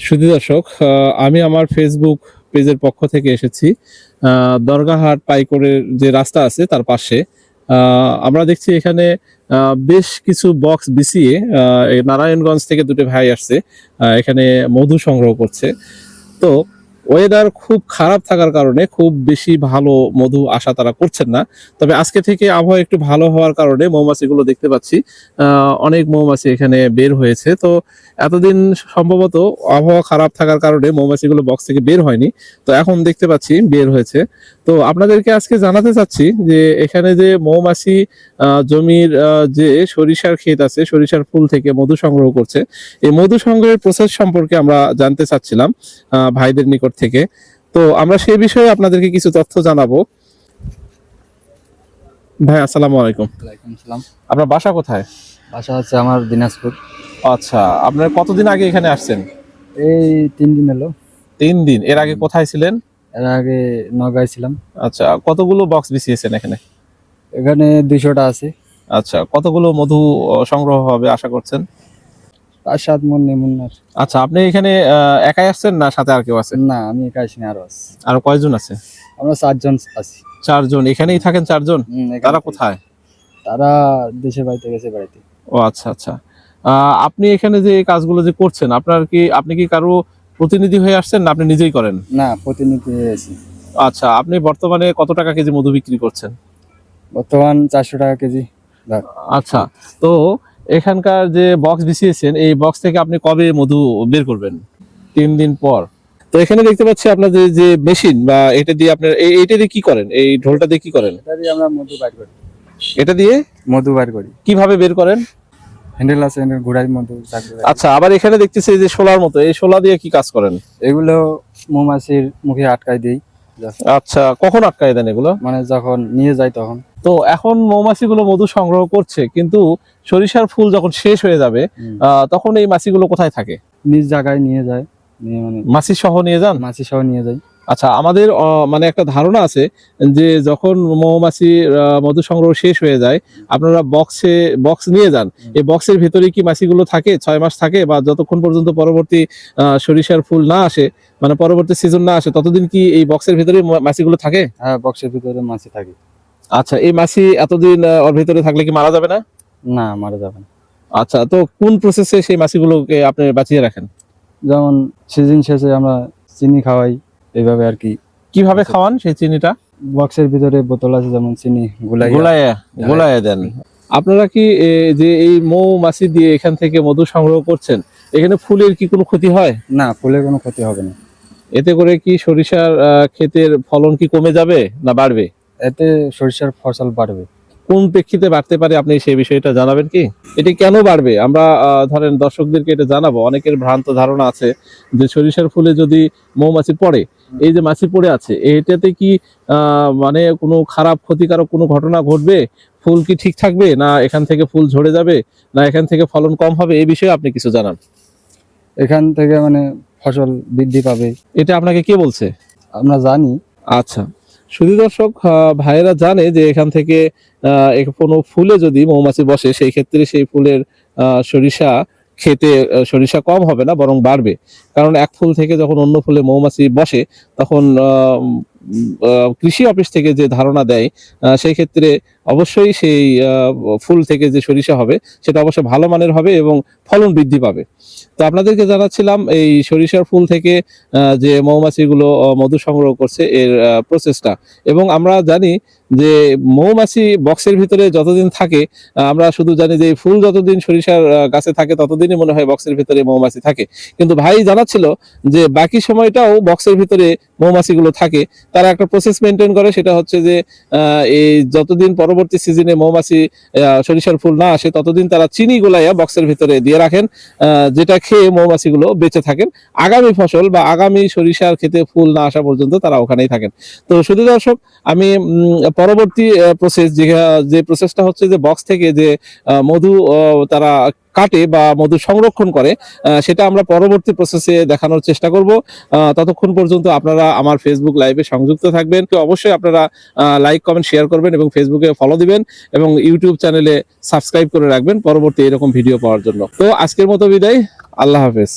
সুধী দর্শক, আমি আমার ফেসবুক পেজের পক্ষ থেকে এসেছি দরগাহাট পাইকরের যে রাস্তা আছে তার পাশে। আমরা দেখছি এখানে বেশ কিছু বক্স বিছিয়ে নারায়ণগঞ্জ থেকে দুটো ভাই আসছে, এখানে মধু সংগ্রহ করছে। তো ওয়েদার খুব খারাপ থাকার কারণে খুব বেশি ভালো মধু আশা তারা করছেন না। তবে আজকে থেকে আবহাওয়া একটু ভালো হওয়ার কারণে মৌমাছিগুলো দেখতে পাচ্ছি, অনেক মৌমাছি এখানে বের হয়েছে। তো এতদিন সম্ভবত আবহাওয়া খারাপ থাকার কারণে মৌমাছিগুলো বক্স থেকে বের হয়নি, তো এখন দেখতে পাচ্ছি বের হয়েছে। তো আপনাদেরকে আজকে জানাতে চাচ্ছি যে এখানে যে মৌমাছি জমির যে সরিষার ক্ষেত আছে, সরিষার ফুল থেকে মধু সংগ্রহ করছে, এই মধু সংগ্রহের প্রসেস সম্পর্কে আমরা জানতে চাচ্ছিলাম ভাইদের নিকট থেকে। তো আমরা সেই বিষয়ে আপনাদেরকে কিছু তথ্য জানাবো। ভাই আসসালামু আলাইকুম। ওয়ালাইকুম আসসালাম। আপনার বাসা কোথায়? বাসা হচ্ছে আমার দিনাজপুর। আচ্ছা, আপনার কতদিন আগে এখানে আসছেন? এই 3 দিন হলো। 3 দিন। এর আগে কোথায় ছিলেন? এর আগে নগাঁয় ছিলাম। আচ্ছা, কতগুলো বক্স বিছিয়েছেন এখানে? এখানে 200টা আছে। আচ্ছা, কতগুলো মধু সংগ্রহ হবে আশা করছেন? 5-7 মণ এমন আর। আচ্ছা, আপনি এখানে একাই আসছেন না সাথে আর কেউ আছে? না, আমি একা আসিনি, আরো আছে। আর কয়জন আছে? আমরা 4 জন আছি। 4 জন। এখানেই থাকেন 4 জন? তারা কোথায়? তারা দেশে বাড়িতে গেছে বাড়িতে। ও আচ্ছা আচ্ছা। আপনি এখানে যে এই কাজগুলো যে করছেন, আপনি কি কারো প্রতিনিধি হয়ে আসছেন না আপনি নিজেই করেন? না, প্রতিনিধি আছি। আচ্ছা, আপনি বর্তমানে কত টাকা কেজি মধু বিক্রি করছেন? বর্তমান 400 টাকা কেজি। আচ্ছা, তো এখানকার যে বক্স বিছিয়েছেন এই বক্স থেকে আপনি কবে মধু বের করবেন? 3 দিন পর। তো এখানে দেখতে পাচ্ছি আপনাদের যে মেশিন বা এটা দিয়ে আপনার এইটা দিয়ে কি করেন? এই ঢোলটা দিয়ে কি করেন? এটা দিয়ে আমরা মধু বাইর করি। এটা দিয়ে মধু বাইর করি। কিভাবে বের করেন? হ্যান্ডেল আছে, হ্যান্ডেল ঘুরাই মধু। আচ্ছা, আবার এখানে দেখতেছি এই যে শোলার মতো, এই শোলা দিয়ে কি কাজ করেন? এগুলো মৌমাছির মুখে আটকাই দেই। আচ্ছা, কখন আটকায় দেন এগুলো? মানে যখন নিয়ে যায় তখন। তো এখন মৌমাছিগুলো মধু সংগ্রহ করছে, কিন্তু সরিষার ফুল যখন শেষ হয়ে যাবে তখন এই মাছিগুলো কোথায় থাকে? নিজ জায়গায় নিয়ে যায়, নিয়ে মানে মাছি সহ নিয়ে যান? মাছি সহ নিয়ে যায়। আচ্ছা, আমাদের মানে একটা ধারণা আছে যে যখন মৌমাছি মধু সংগ্রহ শেষ হয়ে যায় আপনারা বক্স নিয়ে যান, এই বক্সের ভিতরে কি মাছিগুলো থাকে 6 মাস থাকে, বা যতক্ষণ পর্যন্ত পরবর্তী সরিষার ফুল না আসে, মানে পরবর্তী সিজন না আসে, ততদিন কি এই বক্সের ভিতরে মাছিগুলো থাকে? হ্যাঁ, বক্সের ভিতরে মাছি থাকে। আচ্ছা, এই মাছি এতদিন ওর ভিতরে থাকলে কি মারা যাবে না? না, মারা যাবে না। আচ্ছা, তো কোন প্রসেসে সেই মাছিগুলোকে আপনি বাঁচিয়ে রাখেন? যেমন সিজন শেষে আমরা চিনি খাওয়াই, এইভাবে আর কি। কিভাবে খাওয়ান সেই চিনিটা? বক্সের ভিতরে বোতল আছে, যেমন চিনি গোলায় দেন। আপনারা কি যে এই মৌমাছি দিয়ে এখান থেকে মধু সংগ্রহ করছেন, এখানে ফুলের কি কোনো ক্ষতি হয়? না, ফুলের কোনো ক্ষতি হবে না। এতে করে কি সরিষার ক্ষেতের ফলন কি কমে যাবে না বাড়বে? এতে সরিষার ফসল বাড়বে। কোন প্রেক্ষিতে বাড়তে পারে আপনি সেই বিষয়টা জানাবেন কি? এটি কেন বাড়বে আমরা ধরেন দর্শকদেরকে এটা জানাবো। অনেকের ভ্রান্ত ধারণা আছে যে সরিষার ফুলে যদি মৌমাছি পড়ে, এই যে মাছি পড়ে আছে এটাতে কি মানে কোনো খারাপ ক্ষতিকারক কোনো ঘটনা ঘটবে? ফুল কি ঠিক থাকবে, না এখান থেকে ফুল ঝরে যাবে, না এখান থেকে ফলন কম হবে? এই বিষয়ে আপনি কিছু জানান। এখান থেকে মানে ফসল বৃদ্ধি পাবে। এটা আপনাকে কে বলছে? আমরা জানি। আচ্ছা, শুধু দর্শক ভাইয়েরা জানে যে এখান থেকে কোনো ফুলে যদি মৌমাছি বসে সেই ক্ষেত্রে সেই ফুলের সরিষা খেতে সরিষা কম হবে না, বরং বাড়বে। কারণ এক ফুল থেকে যখন অন্য ফুলে মৌমাছি বসে তখন কৃষি অফিস থেকে যে ধারণা দেয় সেই ক্ষেত্রে অবশ্যই সেই ফুল থেকে যে সরিষা হবে সেটা অবশ্যই ভালো মানের হবে এবং ফলন বৃদ্ধি পাবে। তো আপনাদেরকে জানাচ্ছিলাম এই সরিষার ফুল থেকে যে মৌমাছিগুলো মধু সংগ্রহ করছে এর প্রসেসটা। এবং আমরা জানি যে মৌমাছি বক্সের ভিতরে যতদিন থাকে, আমরা শুধু জানি যে ফুল যতদিন সরিষার গাছে থাকে ততদিনই মনে হয় বক্সের ভিতরে মৌমাছি থাকে, কিন্তু ভাই জানাচ্ছিল যে বাকি সময়টাও বক্সের ভিতরে মৌমাছিগুলো থাকে। তারা একটা প্রসেস মেনটেন করে, সেটা হচ্ছে যে এই যতদিন পরবর্তী সিজনে মৌমাছি সরিষার ফুল না আসে ততদিন তারা চিনি গোলাইয়া বক্সের ভিতরে দিয়ে রাখেন, যেটা খেয়ে মৌমাছিগুলো বেঁচে থাকেন। আগামী ফসল বা আগামী সরিষার খেতে ফুল না আসা পর্যন্ত তারা ওখানেই থাকেন। তো শুধু দর্শক, আমি পরবর্তী প্রসেস যে প্রসেসটা হচ্ছে যে বক্স থেকে যে মধু তারা কাটে বা মধু সংরক্ষণ করে, সেটা আমরা পরবর্তী প্রসেসে দেখানোর চেষ্টা করব। ততক্ষণ পর্যন্ত আপনারা আমার ফেসবুক লাইভে সংযুক্ত থাকবেন। তো অবশ্যই আপনারা লাইক কমেন্ট শেয়ার করবেন এবং ফেসবুকে ফলো দিবেন এবং ইউটিউব চ্যানেলে সাবস্ক্রাইব করে রাখবেন পরবর্তী এরকম ভিডিও পাওয়ার জন্য। তো আজকের মতো বিদায়, আল্লাহ হাফেজ।